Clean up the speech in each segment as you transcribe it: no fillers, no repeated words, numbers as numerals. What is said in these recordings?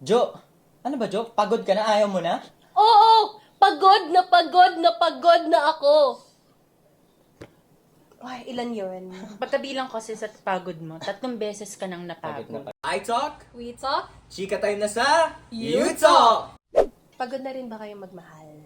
Jo, ano ba Jo? Pagod ka na? Ayaw mo na? Oo! Pagod na pagod na pagod na ako! Ay, ilan yun? Pagkabilang ko sa pagod mo, 3 beses ka nang Pagod na napagod. I talk, We talk? chika time na sa You Talk! Pagod na rin ba kayo magmahal?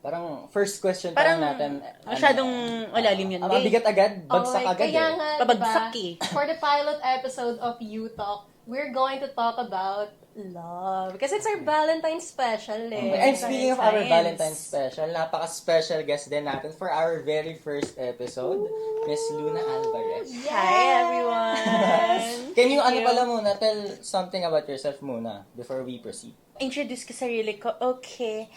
Parang first question Parang parang natin. masyadong malalim yun. Mabigat agad, bagsak agad kaya eh. nga, Pabagsak diba, for the pilot episode of You Talk, we're going to talk about love. Because it's our Valentine's special eh. And speaking of our Science. Valentine's special, napaka-special guest din natin for our very first episode, Miss Luna Alvarez. Hi, everyone! Can you, Thank you. pala muna, tell something about yourself muna before we proceed. Introduce ko sarili ko. Okay.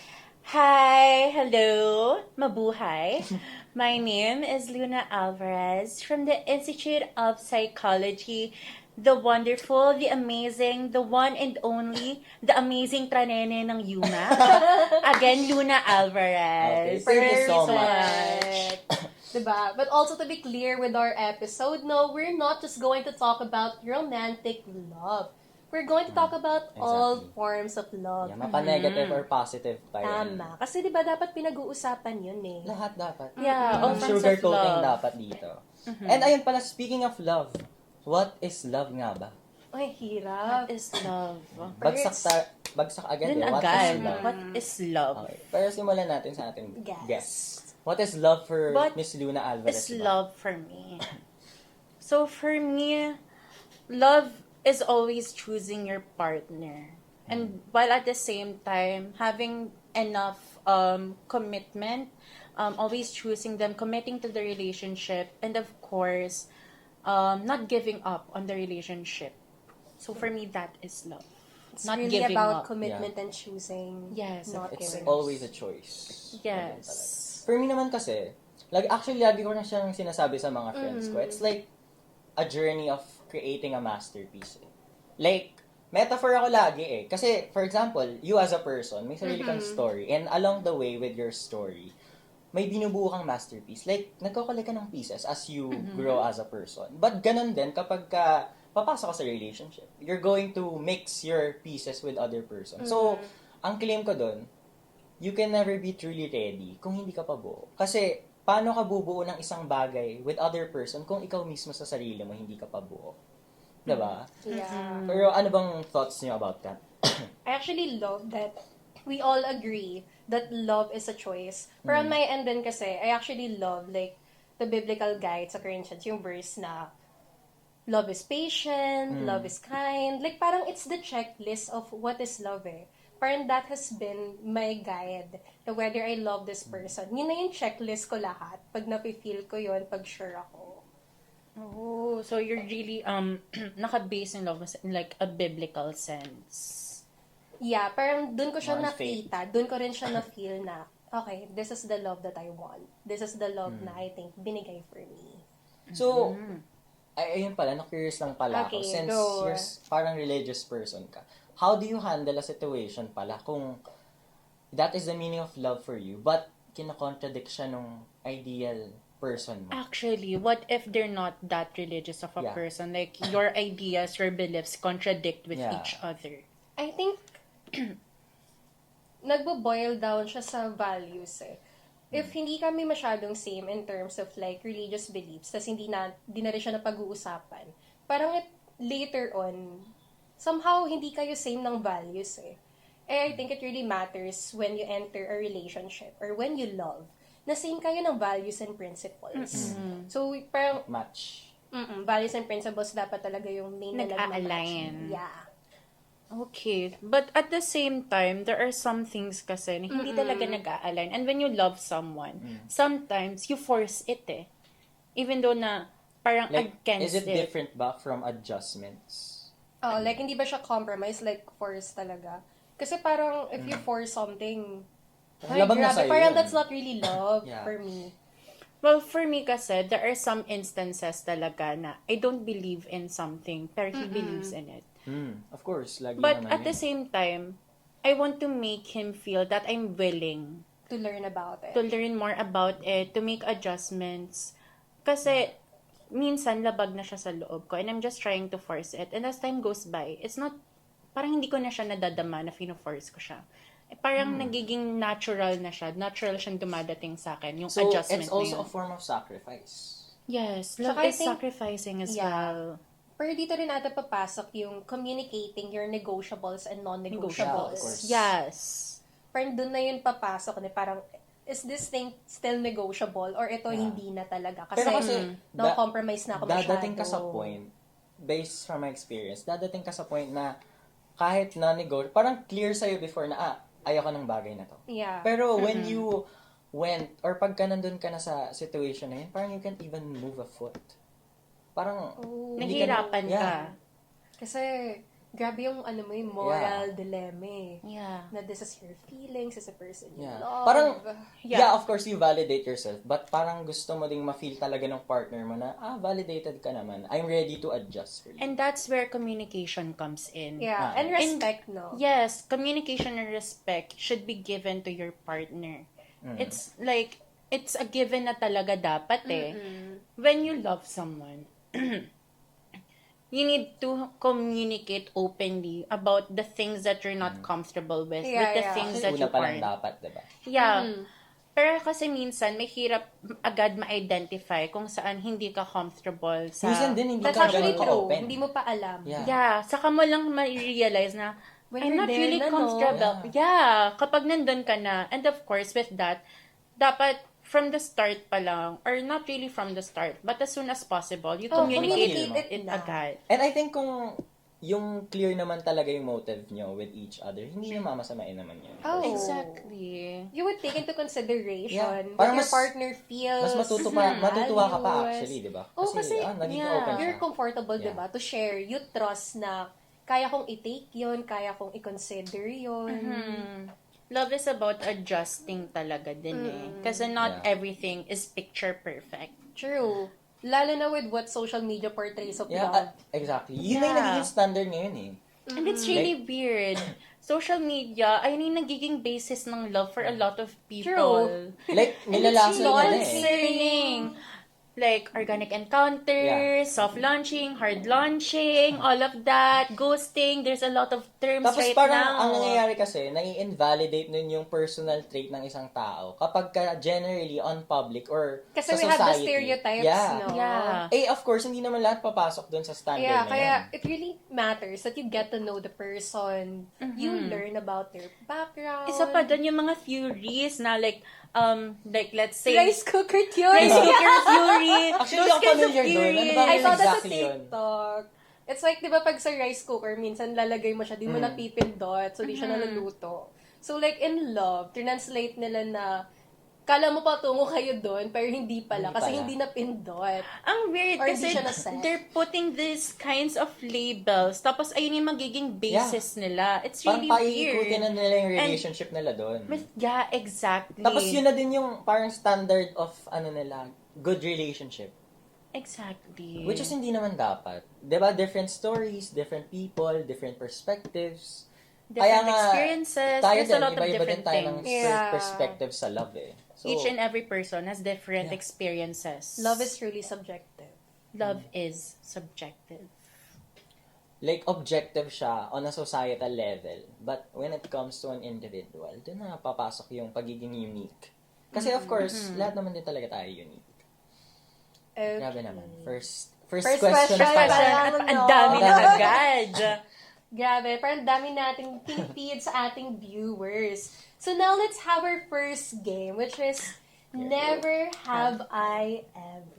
Hi! Hello! Mabuhay! My name is Luna Alvarez from the Institute of Psychology. The wonderful, the amazing, the one and only, the amazing tranene ng Yuma. Again, Luna Alvarez. Okay, thank you so Perfect. Diba? But also to be clear with our episode, no, we're not just going to talk about romantic love. We're going to talk about all Exactly. forms of love. Yeah, mapa-negative or positive pa yan. Tama. Kasi diba dapat pinag-uusapan yun eh. Lahat dapat. Yeah, all forms of Sugarcoating love. dapat dito. And ayun pala, speaking of love, what is love nga ba? Ay, hirap. What is love? Bagsak agad Then eh. What agad, is love? what is love? Okay. Pero simulan natin sa ating Guess. guest. What is love for What Miss Luna Alvarez? Is ba? love for me. So for me, love is always choosing your partner. And while at the same time, having enough commitment, always choosing them, committing to the relationship, and of course, not giving up on the relationship. So for me, that is love. It's Not really giving about up. commitment and choosing Yes, not It's giving. always a choice. Yes. For me naman kasi, lagi ko na siyang sinasabi sa mga friends ko. It's like a journey of creating a masterpiece. Like, metaphor ako lagi eh. Kasi, for example, you as a person, may sarili kang story. And along the way with your story, may binubuo kang masterpiece. Like, nagko-collect ka ng pieces as you grow as a person. But ganun din kapag papasok ka sa relationship. You're going to mix your pieces with other person. So, ang claim ko dun, you can never be truly ready kung hindi ka pa buo. Kasi, paano ka bubuo ng isang bagay with other person kung ikaw mismo sa sarili mo hindi ka pa buo? Diba? Yeah. Pero ano bang thoughts niyo about that? I actually love that we all agree that love is a choice. Pero on my end din kasi, I actually love like the biblical guide sa Corinthians, yung verse na love is patient, love is kind. Like parang it's the checklist of what is love eh. Parang that has been my guide to whether I love this person. Yun na yung checklist ko lahat. Pag nafe-feel ko yun, pag sure ako. Oh, so you're really naka-base in love in like a biblical sense. Yeah, parang dun ko siya More nakita. Dun ko rin siya na-feel na, okay, this is the love that I want. This is the love na I think binigay for me. So, ayun pala, na-curious lang pala ako. Okay, Since go. you're parang religious person ka, how do you handle a situation pala kung that is the meaning of love for you, but kinakontradict siya nung ideal person mo? Actually, what if they're not that religious of a Yeah. person? Like, your ideas, your beliefs contradict with Yeah. each other. I think, nagbo-boil down siya sa values eh. If hindi kami masyadong same in terms of like religious beliefs, tas hindi na rin siya napag-uusapan, parang later on, somehow hindi kayo same ng values eh. I think it really matters when you enter a relationship or when you love, na same kayo ng values and principles. So, parang, Match. values and principles dapat talaga yung main na Nag-a-align. Yeah. Okay. But at the same time, there are some things kasi na hindi talaga nag-a-align. And when you love someone, sometimes you force it eh. Even though na parang Like, against is it different ba from adjustments? Oh, like hindi ba siya compromise, like force talaga? Kasi parang if you force something, ay, Labag na grabe, sa'yo parang yun. that's not really love Yeah. for me. Well, for me kasi, there are some instances talaga na I don't believe in something, pero he believes in it. Of course, lagi But naman at yun. the same time, I want to make him feel that I'm willing To learn about it. to learn more about it, to make adjustments. Kasi, minsan labag na siya sa loob ko and I'm just trying to force it. And as time goes by, it's not parang hindi ko na siya nadadama na fino-force ko siya. Parang nagiging natural na siya. Natural siyang dumadating sa akin. Yung So, adjustment it's also na a yun. form of sacrifice. Yes. Love Saka I is think- sacrificing as Yeah. well. Pero dito rin natin papasok yung communicating your negotiables and Yeah, of non-negotiables. course. Yes. Parang dun na yun papasok na parang, is this thing still negotiable or ito Yeah. hindi na talaga? Kasi, Pero kasi, no-compromise na ako masyado. dadating ka sa point, based from my experience, dadating ka sa point na kahit na-negotiate, parang clear sa'yo before na, ayoko ng bagay na to. Yeah. Pero when you went, or pagka nandun ka na sa situation na yun, parang you can't even move a foot. Parang, Oh. hindi ka- Nahihirapan ka. yeah. Kasi, grabe yung yung moral dilemma eh. Yeah. Na this is your feelings as a person you Yeah. love. Parang, Yeah. yeah, of course, you validate yourself. But parang gusto mo ding ma-feel talaga ng partner mo na, validated ka naman. I'm ready to adjust for you. And that's where communication comes in. Yeah, and respect, no? Yes, communication and respect should be given to your partner. It's like, it's a given na talaga dapat eh. When you love someone, you need to communicate openly about the things that you're not comfortable with the Yeah. things Kasi that una you pa lang aren't. dapat, diba? Yeah. Pero kasi minsan, may hirap agad ma-identify kung saan hindi ka comfortable sa... Minsan din, hindi That's ka actually ganun true. ka-open. Hindi mo pa alam. Yeah. Yeah, saka mo lang ma-realize na When I'm you're not there really na, no? comfortable. Yeah, kapag nandun ka na. And of course, with that, dapat from the start pa lang, or not really from the start, but as soon as possible, you communicate communicate it it na. agad. And I think kung yung clear naman talaga yung motive nyo with each other, hindi nyo mamasamain naman yun. Oh. Exactly. You would take into consideration Yeah. what Parang your partner feels. Mas matutuwa ka pa values. actually, di ba? Oh, kasi naging yeah, open siya. you're comfortable, Yeah. diba, to share. You trust na kaya kong i-take yun, kaya kong i-consider yun. Love is about adjusting talaga din eh. Kasi not Yeah. everything is picture perfect. True. Lalo na with what social media portrays of Yeah, love. exactly. Yun na yung Yeah. nagiging standard ngayon eh. And it's really weird. Social media, ayun yung nagiging basis ng love for a lot of people. True. Like, nilalaso So niya na eh. concerning. Like, organic encounters, soft launching, hard launching, all of that, ghosting, there's a lot of terms Tapos right parang now. ang nangyayari kasi, nai-invalidate nun yung personal trait ng isang tao kapag ka generally on public or Kasi sa we society. have the stereotypes, Yeah. no? Yeah. Eh, of course, hindi naman lahat papasok dun sa standard Yeah, na kaya yun. it really matters that you get to know the person. You learn about their background. Isa pa dun yung mga theories na like let's say, Rice cooker theory. rice cooker theory. Actually, those ako kinds of familiar dun. Ano theories. ba I saw that sa exactly yun? TikTok. It's like, di ba pag sa rice cooker, minsan lalagay mo siya, di mo napipindot, so di siya naluluto. So like in love, translate nila na, kala mo patungo kayo doon, pero hindi pala, Hindi kasi pala. hindi napindot. Ang weird Or di kasi siya na-set. they're putting these kinds of labels tapos ayun yung magiging basis nila. It's Parang really paiikutin weird. na nila yung relationship nila doon. Yeah, exactly. Tapos yun na din yung parang standard of nila, good relationship. Exactly. Which is hindi naman dapat. 'Di ba? Different stories, different people, different perspectives. different experiences. Tayo There's din, a lot of iba-iba different din tayo ng things. Yeah. perspective sa love eh. So, Each and every person has different Yeah. experiences. Love is truly subjective. Love is subjective. like objective siya on a societal level. But when it comes to an individual, doon na papasok yung pagiging unique. Kasi of course, lahat naman din talaga tayo unique. Okay. Grabe naman. First First question question pa pa lang. lang. At ang dami na agad. Grabe, parang dami nating pinipid sa ating viewers. So now let's have our first game, which is Never Have I Ever.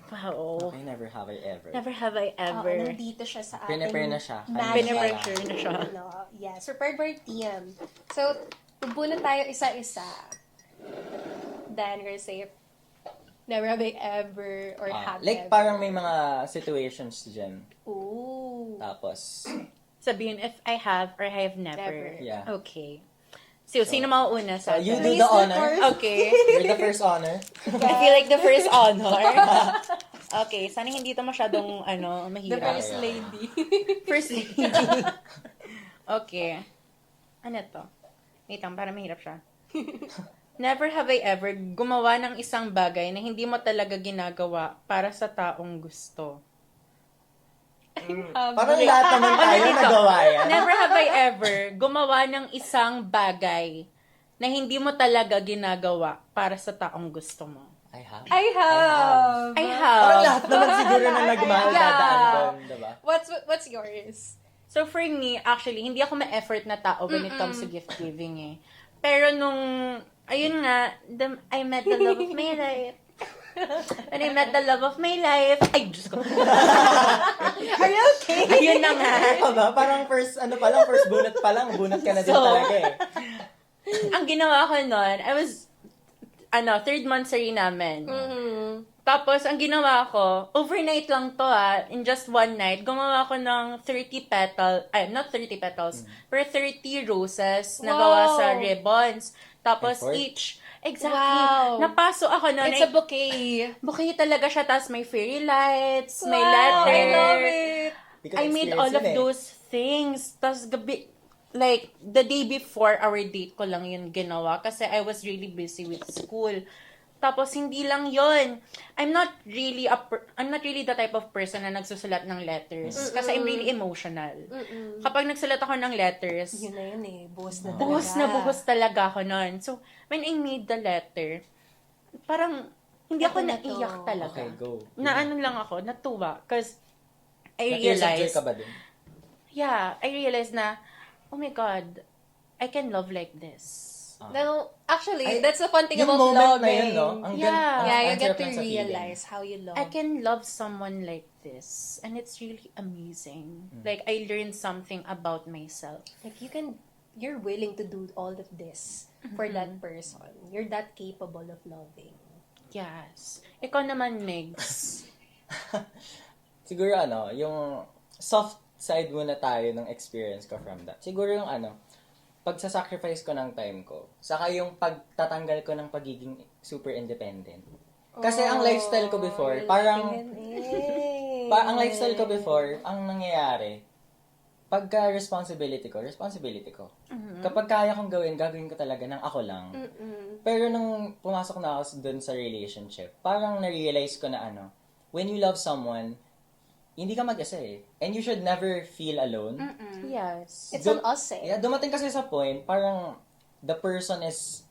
Wow. Okay, never have I ever. Never have I Oo, ever. nandito siya sa ating Prepare na siya. magic. Pinapressure na siya. Yes, prepared for TM. So, tubunan tayo isa-isa. Then, we're gonna say, Never have I ever, or have Like ever. parang may mga situations dyan. Ooh. Tapos, Sabihin if I have or I have never. Never. Yeah. Okay. So, sino mauuna sa you atin? do the honor. Okay. You're the first honor. I feel like the first honor. Okay, sana hindi ito masyadong, The mahirap. first Yeah. lady. First lady. Okay. Ano to? Wait lang, para mahirap siya. Never have I ever gumawa ng isang bagay na hindi mo talaga ginagawa para sa taong gusto. Parang lahat naman tayo nagawa yan. Never have I ever gumawa ng isang bagay na hindi mo talaga ginagawa para sa taong gusto mo. I have. I have. I have. Parang lahat naman siguro na nagmahal Yeah. dadaan doon, diba? What's yours? So for me, actually, hindi ako ma-effort na tao when it comes to gift giving eh. Pero nung, ayun nga, I met the love of my life. When I met the love of my life, ay, Diyos ko. Are you okay? Ayun na nga. Aba, parang first bunot pa lang, bunot ka na din So, talaga eh. Ang ginawa ko nun, I was, 3rd monthsary namin. Tapos, ang ginawa ko, overnight lang to in just one night, gumawa ko ng 30 not 30 petals, pero 30 roses na gawa sa ribbons. Tapos, Effort. exactly, Wow. napaso ako nun. It's a bouquet. Bouquet talaga siya, tapos may fairy lights, may Wow, letters. I love it. Because I made experience all of yun eh. those things. Tapos gabi, like, the day before our date ko lang yun ginawa kasi I was really busy with school. Tapos, hindi lang yun. I'm not really the type of person na nagsusulat ng letters. Kasi I'm really emotional. Kapag nagsulat ako ng letters, Yun na yun eh. Buhos na talaga. buhos talaga ako nun. So, when I made the letter, parang, hindi ako Ako na to. naiyak talaga. Okay, go. Na ano lang ako, natuwa. Because, I Na-tears of joy realized, ka ba dun? yeah, I realized na, oh my God, I can love like this. No, actually, Ay, that's the fun thing yung about moment na loving. yun, no? Ang Yeah. ang Yeah, you ang get sarap to lang sa feeling. realize how you love. I can love someone like this. And it's really amazing. Like, I learned something about myself. Like, you're willing to do all of this for that person. You're that capable of loving. Yes. Ikaw naman, Megs. Siguro yung soft side muna tayo ng experience ko from that. Siguro yung pagsasacrifice ko ng time ko. Saka yung pagtatanggal ko ng pagiging super independent. Kasi ang lifestyle ko before, parang ang lifestyle ko before, ang nangyayari, pagka responsibility ko. Kapag kaya kong gagawin ko talaga ng ako lang. Pero nung pumasok na ako dun sa relationship, parang na-realize ko na when you love someone, hindi ka mag-isa eh. And you should never feel alone. Yes. It's on us eh. Yeah, dumating kasi sa point, parang the person is,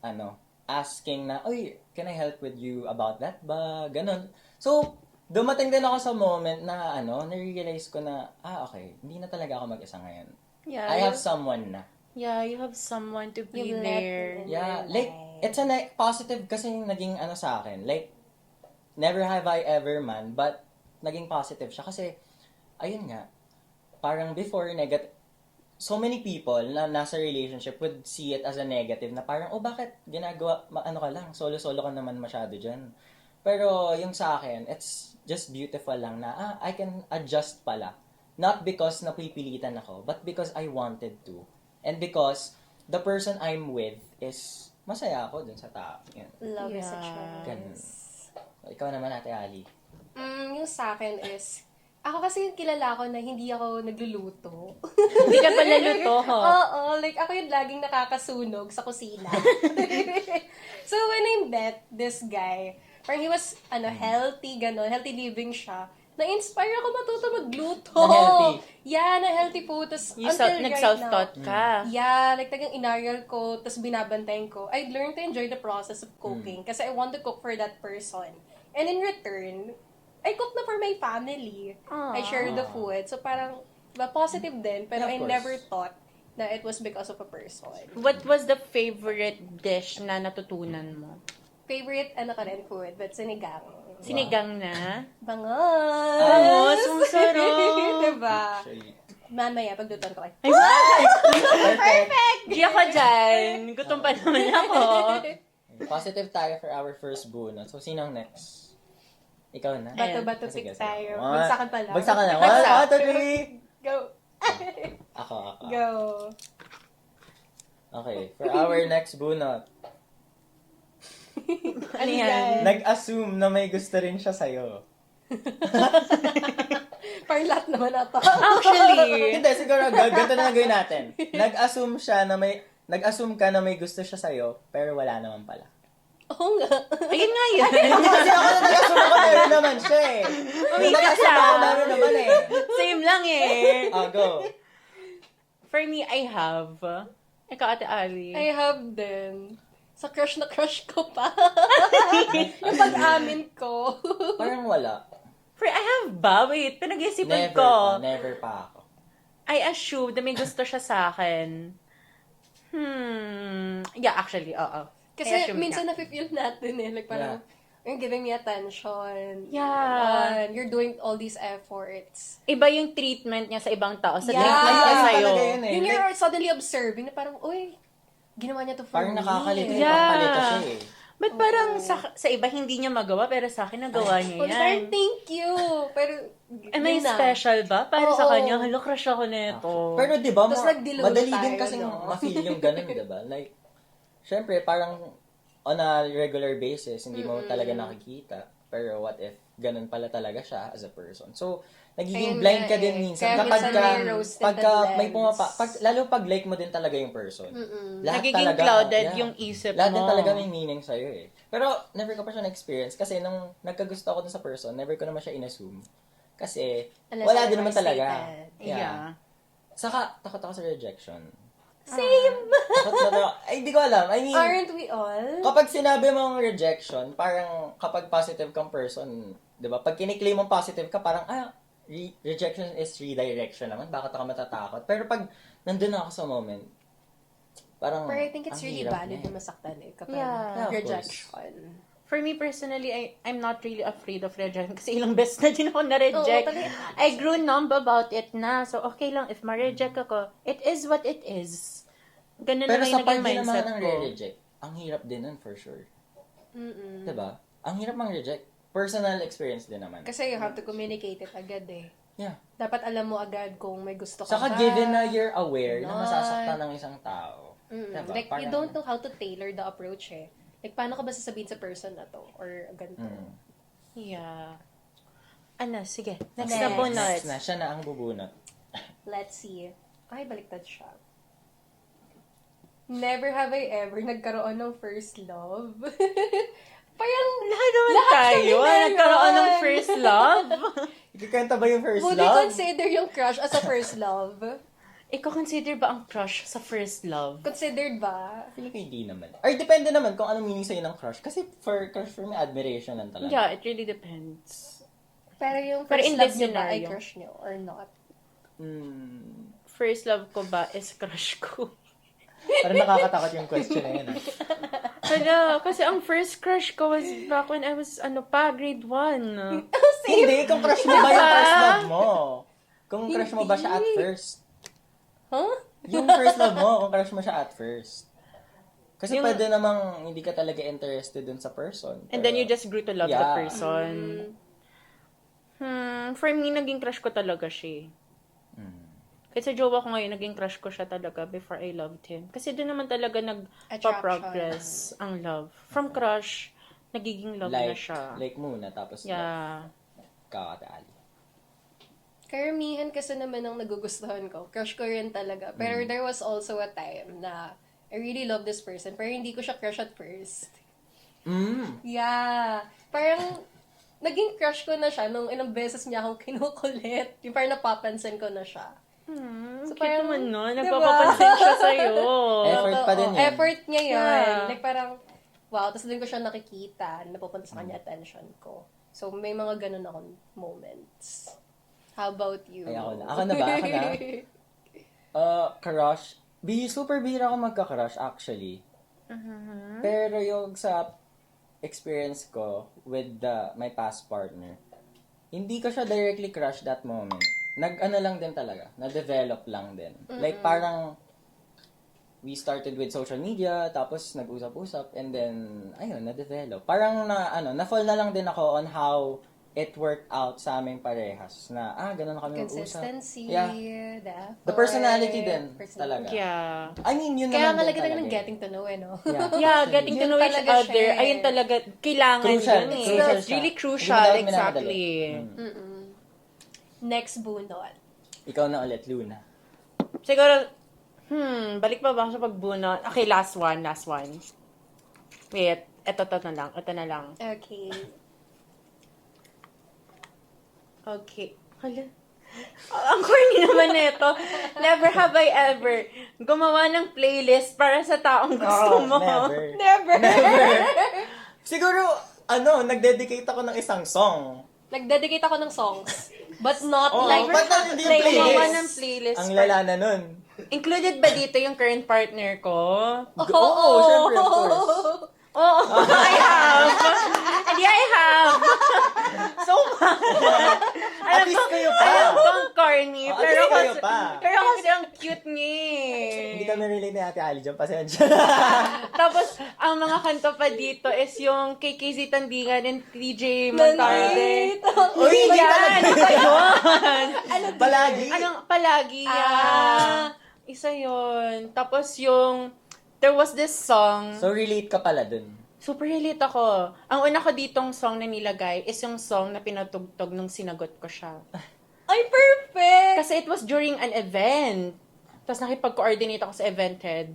asking na, "Uy, can I help with you about that ba?" Ganon. So, dumating din ako sa moment na, na-realize ko na, okay, hindi na talaga ako mag-isa ngayon. Yeah. I have someone na. Yeah, you have someone to be You let there. it- Yeah, Your like, life. it's a positive kasi naging sa akin. Like, never have I ever man, but naging positive siya. Kasi, ayun nga, parang before, so many people na nasa relationship would see it as a negative na parang, bakit ginagawa, ka lang, solo-solo ka naman masyado dyan. Pero yung sa akin, it's just beautiful lang na, I can adjust pala. Not because napipilitan ako, but because I wanted to. And because the person I'm with is masaya ako dun sa tao. Yan. Love is a Yeah. choice. Ganun. Ikaw naman, Ate Ali. Yung sa akin is, ako kasi kilala ko na hindi ako nagluluto. Hindi ka pala luto, ho? Oo, like ako yung laging nakakasunog sa kusina. So when I met this guy, parang he was, healthy, healthy living siya. Na-inspire ako matuto magluto. Na healthy. Yeah, na healthy po. Tas, You until right nag-self-taught now, ka. Yeah, like tagang inaral ko, tapos binabantayan ko. I learned to enjoy the process of cooking kasi I want to cook for that person. And in return, I cook na for my family. I share the food. So parang, positive din, pero Yeah, of I course. never thought na it was because of a person. What was the favorite dish na natutunan mo? Favorite, food, but sinigang. Sinigang na? Bangos! Bangos, ang sarap. Diba? Actually. Mamaya, paglutuan ko kayo. Perfect! Di ako dyan. Gutom pa naman ako. Positive tayo for our first bonus. So, sinong next? Ikaw na? Bato-bato Sige, pick sige. tayo. One- Bagsakan pala. Bagsakan na. Bagsak. 1, 2, 3. Go! Ako. Go! Okay, for our next bunot. Ano yan? Nag-assume na may gusto rin siya sa'yo. Parang lahat naman ata. Actually, Hindi, siguro, ganito na gawin natin. Nag-assume ka na may gusto siya sa'yo, pero wala naman pala. Oo nga. Ayun nga yun. Kasi ako na taga-suma ko, meron naman siya eh. Umigas Taga-suma ko, siya. meron naman eh. Same lang eh. Go. For me, I have. Ikaw, Ate Ali. I have din. Sa crush na crush ko pa. Yung pag-amin ko. Parang wala. I have ba? Wait, pinag-isipan Never ko. pa, never pa ako. I assume na may gusto siya sa akin. Yeah, actually, oo. I Kasi assume minsan ka. na-feel natin eh. Like parang, you're giving me attention. Yeah. You're doing all these efforts. Iba yung treatment niya sa ibang tao. Sa Yeah. treatment niya Ayun sa'yo. talaga yun eh. Yun Like, you're suddenly observing na parang, uy, ginawa niya to for parang me. nakakalito Yeah. yung pangkalito siya eh. But parang sa iba hindi niya magawa, pero sa akin nagawa niya Well, parang yan. thank you. Pero, Am I yun na. special ba? Para sa Oo. kanya, halo, crush ako nito. Pero di ba, Tapos nag-delude madali tayo, din kasing no? ma-feel yung ganun, di ba? Like, syempre, parang on a regular basis, hindi mo talaga nakikita. Pero what if ganun pala talaga siya as a person? So, nagiging Ayun blind nga ka din eh. minsan Kaya kapag minsan ka, may rose-tinted pagka may lens. lalo pag like mo din talaga yung person. Lahat Nagiging talaga, clouded yung isip lahat din mo. talaga may meaning sa'yo eh. Pero never ko pa siya na-experience kasi nung nagkagusto ako dun sa person, never ko naman siya in-assume. Kasi Unless wala din otherwise naman talaga. stated. Yeah. Saka, takot ako sa rejection. Same. Takot na ay, di ko alam. I mean, Aren't we all? kapag sinabi mong rejection, parang kapag positive kang person, di ba? Pag kiniklaim mong positive ka, parang, rejection is redirection naman. Bakit ako matatakot? Pero pag nandun ako sa moment, parang, But I think it's ang really hirap valid na na masaktan eh. Kapag Yeah, of rejection. For me personally, I'm not really afraid of rejection kasi ilang beses na din ako na-reject. Oo, talaga. I grew numb about it na. So, okay lang. If ma-reject ako, it is what it is. Ganun pero na sa yung part naging din naman mindset ng ko. re-reject, ang hirap din nun for sure. Diba? Ang hirap mang reject. Personal experience din naman. Kasi you have to communicate it agad eh. Yeah. Dapat alam mo agad kung may gusto ka Saka ba. given na you're aware na Not. masasaktan ng isang tao. Diba? Like, you Parang- don't know how to tailor the approach eh. Like, paano ka ba sasabihin sa person na to? Or ganito? Yeah. Ano, sige. Next Next. na bonus. Next na, siya na ang bubunot. Let's see. Ay, baliktad siya. Never have I ever nagkaroon ng first love. Parang, Lahat naman Lahat tayo. kami meron. Nagkaroon ng first love. Ikikanta ba yung first would you love? consider yung crush as a first love? Ikaw consider ba ang crush sa first love? Considered ba? Feeling ko hindi naman. Or depende naman kung anong meaning sa'yo ng crush. Kasi crush for me, admiration lang talaga. Yeah, it really depends. Pero yung Pero first in love this niyo ba ay scenario. crush niyo or not? First love ko ba is crush ko? Parang nakakatakot yung question na yun. Hala, kasi ang first crush ko was back when I was, grade 1. Hindi, kung crush mo ba yung first love mo? Kung crush mo ba siya at first? Huh? Yung first love mo, kung crush mo siya at first. Kasi Yung- pwede namang hindi ka talaga interested dun sa person. And then you just grew to love the Yeah. person. For me, naging crush ko talaga siya. Kasi sa jowa ko ngayon, naging crush ko siya talaga before I loved him. Kasi doon naman talaga nagpa-progress ang love. From crush, nagiging love na siya. Like muna, tapos Yeah. kakataali. Karamihan kasi naman ang nagugustuhan ko. Crush ko rin talaga. Pero there was also a time na I really love this person, pero hindi ko siya crush at first. Yeah. Parang, naging crush ko na siya nung ilang beses niya akong kinukulit. Yung parang napapansin ko na siya. So, parang, naman no? diba? Nagpapapansin siya sa'yo. Effort pa din yun. Effort niya yun. Yeah. Like parang, wow, tapos doon ko siya nakikita, napupunta sa kanya attention ko. So, may mga ganun akong moments. How about you? Ay, ako na. Ako na ba? Ako na? Crush. Super bihira ako magka-crush, actually. Pero yung sa experience ko with my past partner, hindi ko siya directly crush that moment. Nag-ano lang din talaga. Na-develop lang din. Like, parang, we started with social media, tapos nag-usap-usap, and then, ayun, na-develop. Parang na-fall na lang din ako on how it worked out sa aming parehas. Na, ganun kami mag-usap. Consistency, Yeah. the effort. The personality din, talaga. Yeah. I mean, yun Kaya naman nga din lagi talaga ng talaga. getting to know, no? Yeah. Yeah, getting to Yun know each talaga siya other. eh. Ayun talaga, kailangan Crucial. yun eh. Crucial It's siya. really Hindi crucial, mo dapat minamadali. exactly. Next bunot. Ikaw na ulit, Luna. Siguro, balik pa ba ako sa pagbunot? Okay, last one. Wait, Ito na lang. Okay. Okay. Hala. Ang corny naman nito. Never have I ever gumawa ng playlist para sa taong gusto mo. Never. Never. Siguro, nag-dedicate ako ng isang song. Nag-dedicate ako ng songs. But not Oo, like... but not hindi yung like, playlist. Gumawa ng playlist. Ang lala na nun. Included ba dito yung current partner ko? Oo, syempre, of course. Oo, I have. Hindi, I have. So much. At least kayo pa. Alam ko ang corny. At Pero least kayo kasi, pa. pero kasi ang cute niya eh. Hindi kami relate ni Ate Ali dyan. Pasensya. Tapos, ang mga kanta pa dito is yung kay KZ Tandingan and TJ Montarde. Uy, Hindi may yan! talaga. Isa yun! Palagi. Anong palagi yan? Isa yun. Tapos yung, there was this song, So, relate ka pala dun. super relate ako. Ang una ko ditong song na nilagay is yung song na pinatugtog nung sinagot ko siya. Ay, perfect! Kasi it was during an event. Tapos nakipag-coordinate ako sa event head.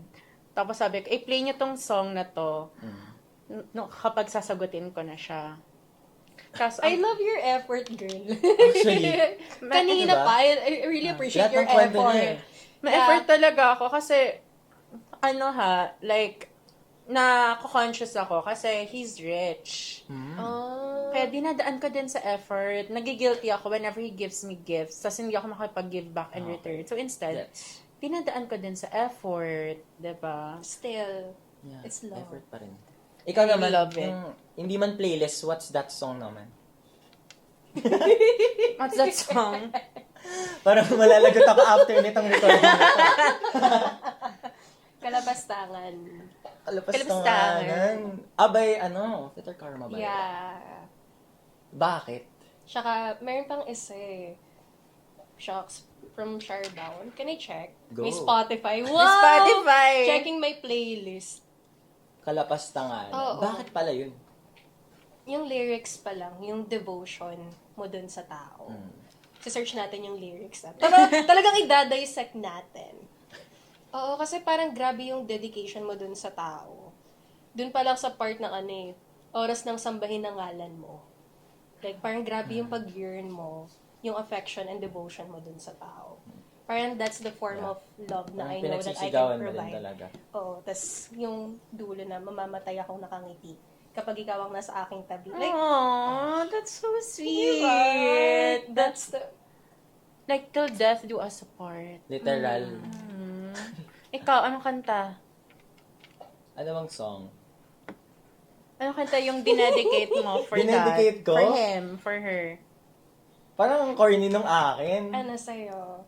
Tapos sabi ko, play niyo tong song na to. Kapag sasagutin ko na siya. Tapos, I love your effort, girl. Actually. Kanina Diba? pa, I really appreciate Lahat your ng kwento effort. niya eh. may effort talaga ako kasi, na-conscious ako kasi he's rich. Oh. Kaya dinadaan ko din sa effort. Nagigilty ako whenever he gives me gifts. Tapos hindi ako makipag-give back in return. So instead, dinadaan ko din sa effort. Diba? Still, Yeah, it's love. effort pa rin. Ikaw I naman, love it. hindi man playlist, what's that song naman? What's that song? Parang malalagot ako after nitong recording na to. Kalabastangan. Kalabastangan. Abay, Fitter Karma ba? Yeah. Bakit? Tsaka, meron pang isa eh. Shocks from Shardown. Can I check? Go. May Spotify. Wow! Spotify! Checking my playlist. Kalapastangan. Oo. Bakit pala yun? Yung lyrics pa lang, yung devotion mo dun sa tao. Search natin yung lyrics natin. Pero talagang idadissect natin. Oo, kasi parang grabe yung dedication mo dun sa tao. Dun pa lang sa part ng oras ng sambahin ng ngalan mo. Like, parang grabe yung pag-yearn mo, yung affection and devotion mo dun sa tao. Parang that's the form of love na I know that I can mo rin provide. talaga. Oo, tas yung dulo na mamamatay akong nakangiti kapag ikaw ang nasa aking tabi. Like, Aww, that's so sweet. diba? That's the... Like, till death do us apart. Literal. Ikaw, anong kanta? Ano bang song? Anong kanta yung dinedicate mo for Dinedicate that? ko? For him, for her. Parang ang corny nung akin. Ano sa'yo?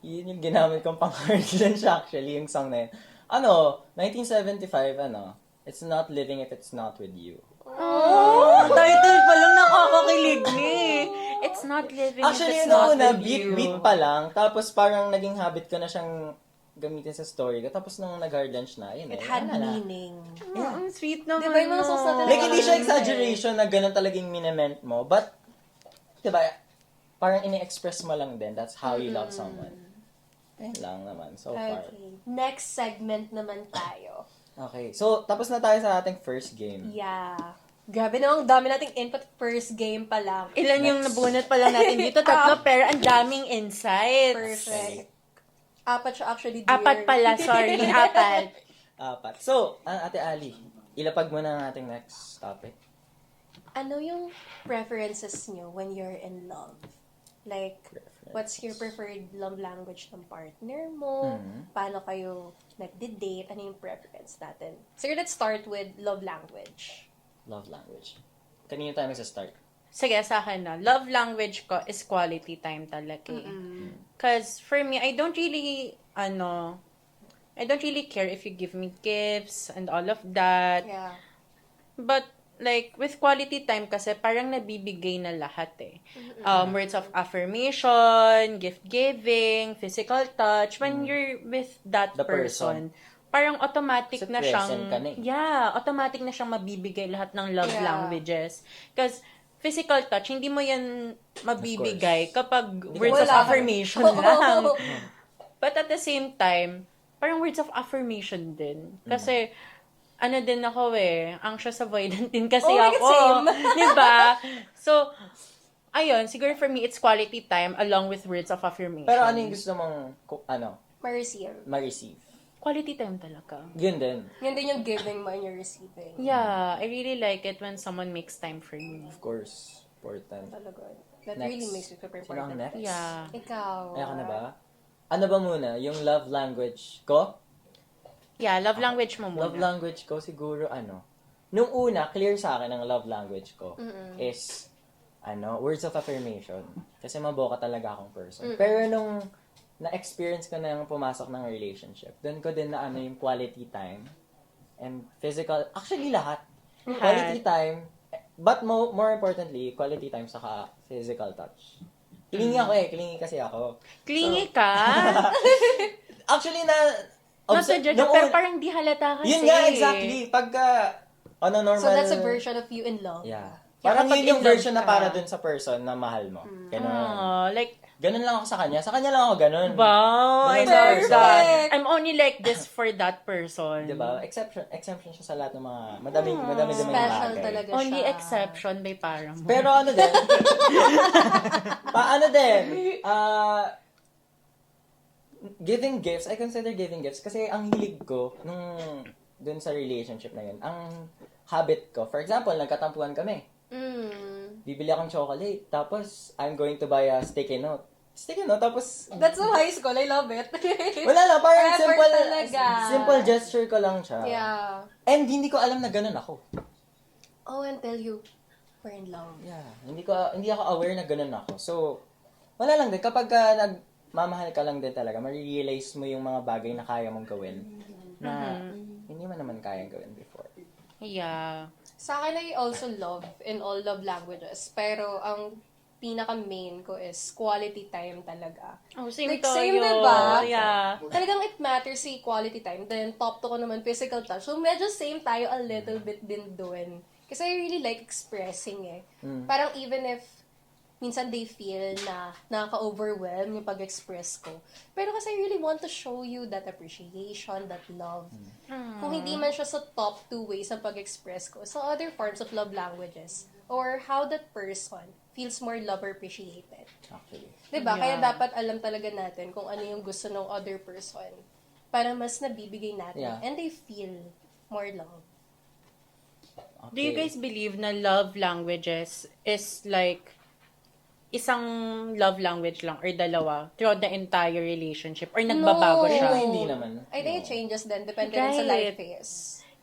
Yun yung ginamit kong pang-corny siya actually, yung song na yun. 1975, It's not living if it's not with you. Oh, title pa lang nakakakilig ni. It's not living Actually, if it's not una, with you. beat pa lang. Tapos parang naging habit ko na siyang gamitin sa story ko. Tapos nung nag-hard lunch na, yun It eh. had wala na. meaning. Ang sweet naman. Diba yung mga songs natin? Like, hindi siya exaggeration na ganun talagang minament mo. But, diba, parang ini-express mo lang din. That's how you love someone. Ayun lang naman, so far. Okay. Next segment naman tayo. Okay, so tapos na tayo sa ating first game. Yeah. Grabe na, ang dami nating input first game pa lang. Ilan yung nabunot pa lang natin dito? Tatlo, pero ang daming insights. Perfect. Apat siya actually, dear. Apat pala, sorry. Apat. Apat. So, Ate Ali, ilapag mo na ang ating next topic. Ano yung preferences nyo when you're in love? Like, what's your preferred love language ng partner mo? Paano kayo nagde-date? Ano yung preference natin? So, let's start with love language. Love language. Kanino tayo magsa-start? Sige, sa akin na. Love language ko is quality time talaga eh. Cause for me, I don't really care if you give me gifts and all of that. Yeah. But, like, with quality time kasi, parang nabibigay na lahat eh. Words of affirmation, gift-giving, physical touch. When you're with that The person. parang automatic Kasi na siyang, present ka na eh. yeah, automatic na siyang mabibigay lahat ng love Yeah. languages. Because, physical touch, hindi mo yan mabibigay kapag words of Wala. affirmation lang. But at the same time, parang words of affirmation din. Kasi, ano din ako anxious avoidant din kasi Oh my God, ako. same. Diba? So, ayun, siguro for me, it's quality time along with words of affirmation. Pero ano yung gusto mong, Ma-receive. ma-receive? Quality time talaga. Yun din. Yun din yung giving mo and yung receiving. Yeah, I really like it when someone makes time for me. Of course. Important. Talaga. That Next. really makes it super Sino ang important. next? Yeah. Ikaw. Ay, ako na ba? Ano ba muna? Yung love language ko? Yeah, love language mo muna. Love language ko siguro nung una, clear sa akin ang love language ko is words of affirmation. Kasi maboka talaga akong person. Pero nung na-experience ko na yung pumasok ng relationship, doon ko din na yung quality time and physical, actually lahat. Quality time, but more importantly, quality time saka physical touch. Clingy ako clingy kasi ako. Clingy ka? Actually, Not to judge, nung pero una- parang di halata kasi. Yun nga, exactly. Pagka, normal... So that's a version of you in love. Yeah. Yeah, Parang kapag yun yung in love version na ka. para dun sa person na mahal mo. Ganun. Like, Ganun lang ako sa kanya. Sa kanya lang ako ganun. wow, I Ganun love person. that. I'm only like this for that person. Diba? Exemption siya sa lahat ng mga madami Special bagay. talaga Only siya. exception by Paramore. Pero din, giving gifts, I consider giving gifts kasi ang hilig ko dun sa relationship na yun, ang habit ko, for example, nagkatampuan kami. Bibili akong chocolate, tapos I'm going to buy a sticky note. Sticky note, tapos That's so high school. I love it. wala lang, parang Effort talaga. simple gesture ko lang siya. Yeah. And hindi ko alam na ganun ako. Oh, until you were in love. Yeah, hindi ako aware na ganun ako. So, wala lang din kapag nagmamahal ka lang din talaga, ma-realize mo yung mga bagay na kaya mong gawin na hindi mo naman kayang gawin before. Yeah. Sa akin, I also love in all love languages. Pero ang pinaka-main ko is quality time talaga. Oh, same Like, to same, yun. diba? Yeah. Talagang it matters si quality time. Then, top 2 ko naman, physical touch. So, medyo same tayo a little bit din doon. Kasi I really like expressing Parang even if minsan they feel na nakaka-overwhelm yung pag-express ko. Pero kasi I really want to show you that appreciation, that love. Kung hindi man siya sa top 2 ways ng pag-express ko, sa other forms of love languages, or how that person feels more love or appreciated. Actually. Diba? Yeah. Kaya dapat alam talaga natin kung ano yung gusto ng other person para mas nabibigay natin. Yeah. And they feel more love. Okay. Do you guys believe na love languages is like isang love language lang or dalawa throughout the entire relationship or nagbabago No. siya? Hindi naman. I think it No. changes din. Depende rin sa Right. life phase.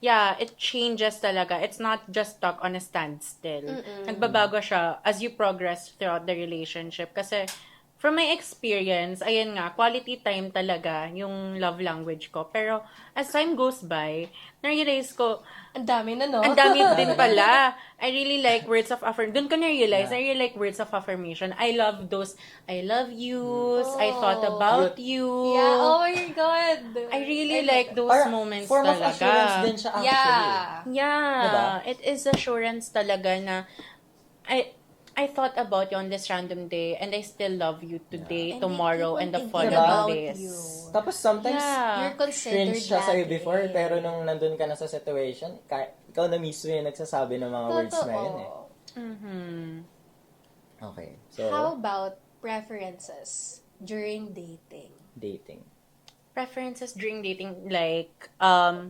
Yeah, it changes talaga. It's not just stuck on a standstill. Nagbabago siya as you progress throughout the relationship. Kasi, from my experience, ayan nga, quality time talaga yung love language ko. Pero, as time goes by, na-realize ko, Ang dami na, no? ang dami din pala. I really like words of affirmation. Doon ko na-realize, I really like words of affirmation. I love those, I love yous, I thought about you. Yeah, oh my God. I really like those Parang moments form of talaga. assurance din siya actually. Yeah. Yeah, Diba? it is assurance talaga na I thought about you on this random day and I still love you today, And I tomorrow, keep on and the thinking following about days. you. Tapos sometimes, Yeah. You're considered cringe siya sa'yo that before, way. pero nung nandun ka na sa situation, ikaw na mismo yung nagsasabi ng mga words na yun eh. Mhm. Okay, so, How about preferences during dating? dating. Preferences during dating, like,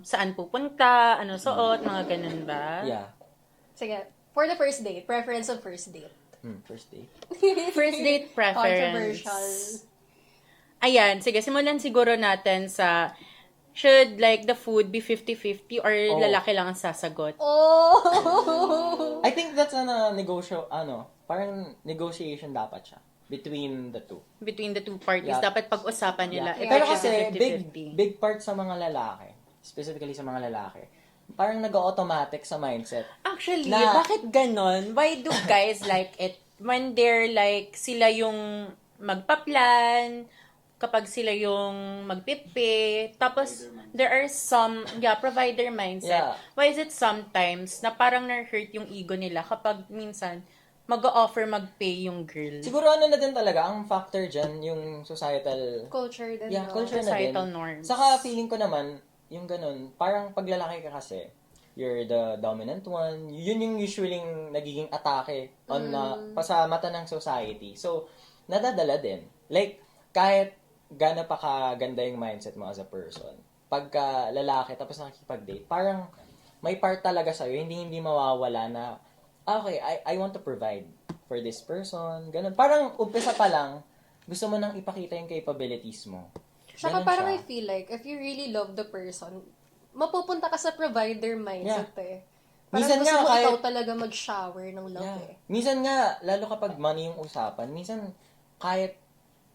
saan pupunta, ano suot, mga ganun ba? Yeah. Sige, for the first date, preference of first date. First date. First date preference. Controversial. Ayan, sige, simulan siguro natin sa, should, like, the food be 50-50 or Oh. lalaki lang ang sasagot? Oh! I think that's parang negotiation dapat siya between the two. Between the two parties, Yeah. dapat pag-usapan nila. Yeah. If Pero it should kasi, be 50-50. big part sa mga lalaki, specifically sa mga lalaki, parang nag-automatic sa mindset. Actually, Na- bakit ganon? Why do guys like it when they're like, sila yung magpa-plan, kapag sila yung magpipi, tapos there are some, provider mindset. Yeah. Why is it sometimes na parang na-hurt yung ego nila kapag minsan mag-offer mag-pay yung girl? Siguro na din talaga, ang factor dyan, yung societal Culture din, Yeah, no? culture na din. Societal norms. Saka feeling ko naman, yung ganun, parang pag lalaki ka kasi, you're the dominant one, yun yung usually nagiging atake on pa sa mata ng society. So, nadadala din. Like, kahit gaano pa kaganda yung mindset mo as a person, pagka lalaki tapos nakikipag-date, parang may part talaga sa'yo, hindi mawawala na, okay, I want to provide for this person. Ganun. Parang umpisa pa lang, gusto mo nang ipakita yung capabilities mo. Saka Ganun parang siya. I feel like, if you really love the person, mapupunta ka sa provider mindset eh. Parang Minsan gusto nga, mo kahit- ikaw talaga mag-shower ng love eh. Minsan nga, lalo kapag money yung usapan, minsan kahit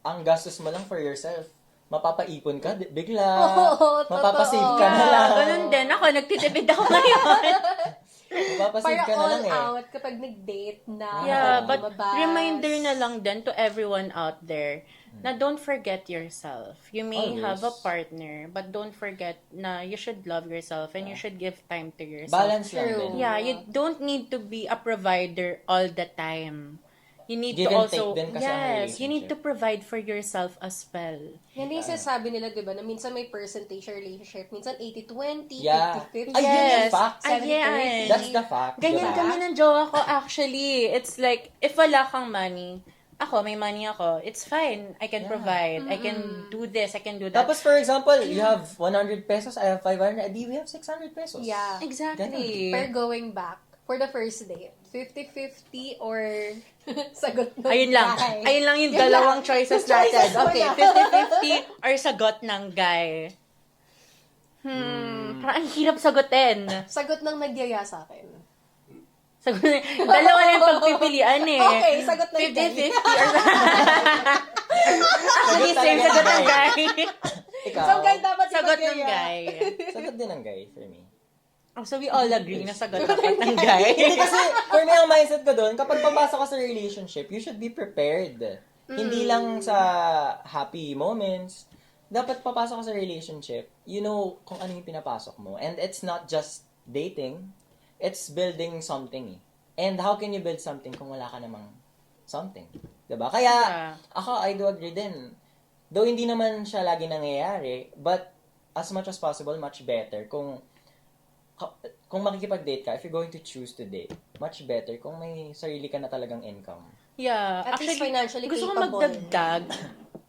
ang gastos mo lang for yourself, mapapaipon ka bigla, Oo, mapapasave totoo. ka na Yeah, lang. ganun din. Ako, nagtitipid ako ngayon. Mapapasave Parang ka na all lang eh. out kapag nag-date na. Yeah, but lumabas. reminder na lang din to everyone out there na don't forget yourself. You may Always. have a partner, but don't forget na you should love yourself and you should give time to yourself. Balance lang True. din. Yeah, you don't need to be a provider all the time. You need Give to and also, take din kasi ang yes, you need to relationship. provide for yourself as well. Yan yung sinasabi nila, di ba, na minsan may percentage sa relationship. Minsan 80-20, Yeah. 50-50. Ay, yun yung Yes. fact. Ayan. That's the fact. Ganyan diba? kami ng jowa ko actually. It's like, if wala kang money, ako, may money ako, it's fine. I can Yeah. provide. I can do this. I can do that. Tapos, for example, you have 100 pesos, I have 500, edi we have 600 pesos. Yeah. Exactly. Pero going back, for the first date, 50-50 or sagot ng Ayun lang. guy? Ayun lang yung Yun dalawang lang. choices Yung choices natin. mo Okay, na. 50-50 or sagot ng guy. Parang ang hirap sagutin. Sagot ng nagyaya sa akin. Sagot, dalawa na yung pagpipilian eh. Okay, sagot ng guy. 50-50 or actually, same sagot ng guy. Ikaw, So, guy dapat yung Sagot ng magyaya. guy. sagot din ng guy for me. Oh, so we all agree na sagot dapat ng guy. Hindi kasi, for me, ang mindset ko doon, kapag papasok ka sa relationship, you should be prepared. Hindi lang sa happy moments. Dapat papasok ka sa relationship, you know kung ano yung pinapasok mo. And it's not just dating, it's building something eh. And how can you build something kung wala ka namang something? Diba? Kaya, Yeah. ako, I do agree din. Though hindi naman siya lagi nangyayari, but as much as possible, much better kung makikipag-date ka, if you're going to choose to date, much better kung may sarili ka na talagang income. Yeah. At least financially gusto ko capable. magdagdag.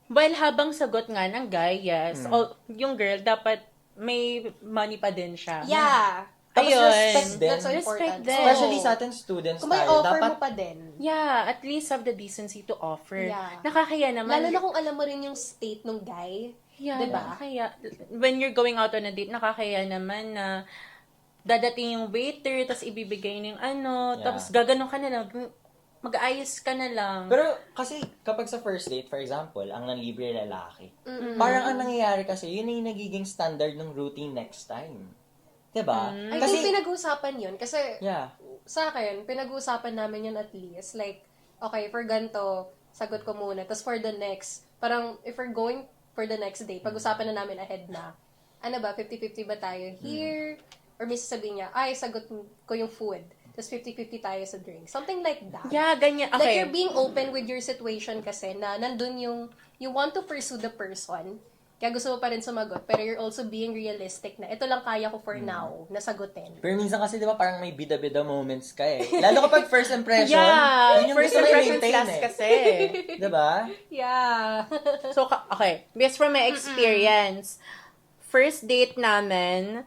While habang sagot nga ng guy, yes, yung girl, dapat may money pa din siya. Yeah. Tapos Ayun. respect din. That's important. Respect din. Especially sa atin students Kung may tayo, offer dapat mo pa din. Yeah, at least have the decency to offer. Yeah. Nakakaya naman. Lalo na kung alam mo rin yung state ng guy. Yeah, Diba? nakakaya. When you're going out on a date, nakakaya naman na dadating yung waiter, tapos ibibigay niya yung ano, Yeah. tapos gaganon ka na lang, mag-aayos ka na lang. Pero kasi kapag sa first date, for example, ang nanlibre lalaki, parang ang nangyayari kasi, yun na yung nagiging standard ng routine next time. Diba? I Kasi, think pinag-uusapan yun. Kasi yeah. sa akin, pinag-uusapan namin yun at least. Like, okay, for ganito, sagot ko muna. Tapos for the next, parang if we're going for the next day, pag-usapan na namin ahead na, ano ba, 50-50 ba tayo here? Or may sasabihin niya, ay, sagot ko yung food. Tapos 50-50 tayo sa drink. Something like that. Yeah, ganyan. Like, Okay. you're being open with your situation kasi na nandun yung, you want to pursue the person, kaya gusto mo pa rin sumagot, pero you're also being realistic na, ito lang kaya ko for now, nasagutin. Pero minsan kasi, di ba, parang may bida-bida moments ka eh. Lalo kapag first impression, Yeah, yun yung first gusto mo impressions i-maintain last eh. kasi. Diba? Yeah. So, okay. Based from my experience, first date namin,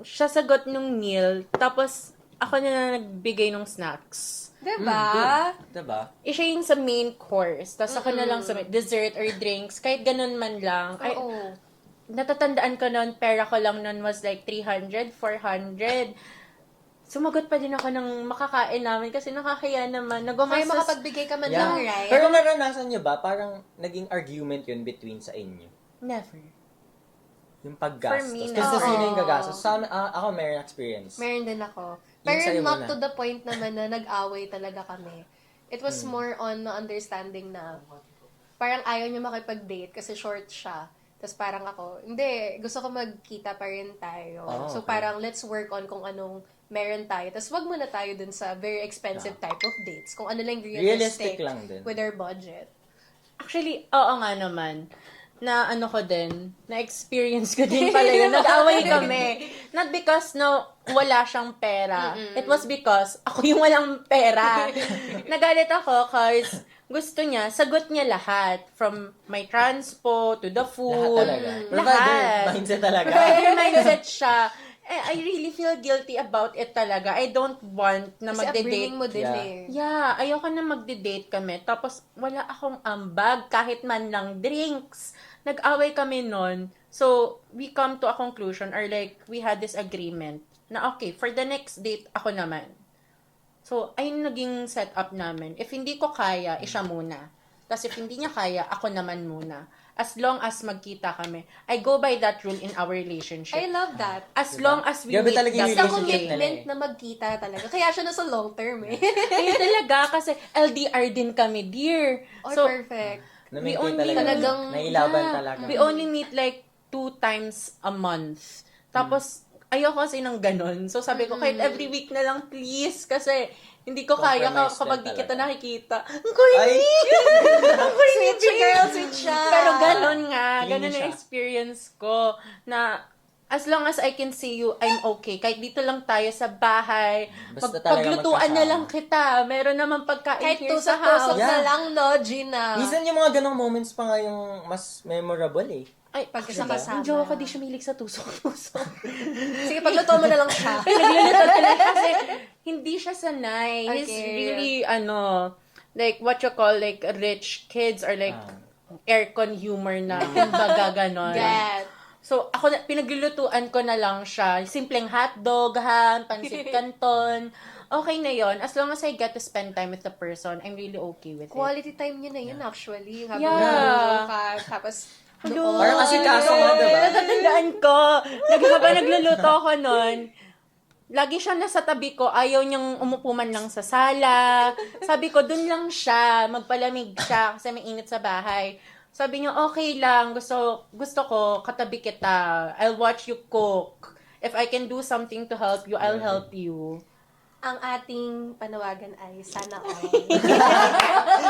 siya sagot nung meal, tapos ako na nagbigay ng snacks. Diba? Diba? Siya yung sa main course, tapos ako na lang sa dessert or drinks, kahit ganun man lang. Ay, Oo. natatandaan ko noon, pera ko lang noon was like 300, 400. Sumagot pa din ako ng makakain namin kasi nakakaya naman. Kaya Nagumastos. makapagbigay ka man lang, right? Pero naranasan nyo ba, parang naging argument yun between sa inyo? Never. Yung paggastos. For me, Kasi sa no. sino yung gagastos? Sa amin, ako meron experience. Meron din ako. Yung Pero sa'yo not muna. to the point naman na nag-away talaga kami. It was more on the understanding na parang ayaw niya makipag-date kasi short siya. Tapos parang ako, hindi, gusto ko magkita pa rin tayo. Oh, So okay. parang let's work on kung anong meron tayo. Tapos wag muna tayo dun sa very expensive type of dates. Kung ano lang realistic Realistic lang din. with our budget. Actually, oo nga naman. na ano ko din, na-experience ko din pala yun. Nag-away kami. Not because wala siyang pera. It was because ako yung walang pera. Nagalit ako cause gusto niya, sagot niya lahat. From my transpo to the food. Lahat talaga. Lahat. Provider mindset talaga. Provider mindset siya. I really feel guilty about it talaga. I don't want na Kasi magde-date. upbringing mo din Yeah. eh. Yeah, ayoko na magde-date kami. Tapos, wala akong ambag, kahit man lang drinks. Nag-away kami nun. So, we come to a conclusion or like, we had this agreement na okay, for the next date, ako naman. So, ayun naging setup namin. If hindi ko kaya, siya muna. Tapos if hindi niya kaya, ako naman muna. As long as magkita kami. I go by that rule in our relationship. I love that. As long as we Grabe meet talaga yung It's that the relationship nila commitment eh. na magkita talaga. Kaya siya nasa long term eh. Ayun talaga, kasi LDR din kami, dear. Oh, So, perfect. Na-maintain we only- talaga. Nailaban yeah, talaga. we only meet like 2 times a month. Tapos, ayoko kasi ng ganun. So, sabi ko, kahit every week na lang, please. Kasi, hindi ko kaya Compromise kapag din di kita talaga. nakikita. Ang corny! Ay! Ang corny, Sweet siya, babe! girl. Sweet siya. Pero ganun nga. Clingy Ganun siya. ang experience ko. Na, as long as I can see you, I'm okay. Kahit dito lang tayo sa bahay. Basta talaga Paglutuan na magkasama. lang kita. Meron naman pagkain Kahit here sa tusok-tusok house. na Yeah. lang, no, Gina. Minsan yung mga ganong moments pa nga yung mas memorable eh. Ay, Pagkasama. Yung jowa ko di siya mahilig sa tusok-tusok. Sige, pagluto mo na lang siya. Nagluluto talaga kasi hindi siya sanay. He's Okay. really, like, what you call, like, rich kids or like, aircon humor na, kumbaga ganon. Get. So, ako, pinaglulutuan ko na lang siya. Simpleng hotdog, ham, pansit canton. Okay na yon. As long as I get to spend time with the person, I'm really okay with it. Quality time niyo na yun, actually. Yung habang Yeah. naluluto ka, tapos, Hello. Parang kasi kaso nga, diba? Natatandaan ko. Habang nagluluto ako nun, lagi siya nasa tabi ko. Ayaw niyang umupo man lang sa sala. Sabi ko, dun lang siya. Magpalamig siya kasi may init sa bahay. Sabi niya, okay lang. Gusto ko, katabi kita. I'll watch you cook. If I can do something to help you, I'll help you. ang ating panawagan ay sana all.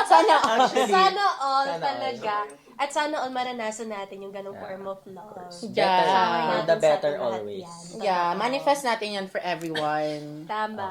Sana all. Actually, Sana all Sana all. talaga. At sana all maranasan natin yung ganong form of love. Better, Yeah. Kasama for natin the sa better lahat always. yan. Yeah, Totoo. manifest natin yan for everyone. Tama.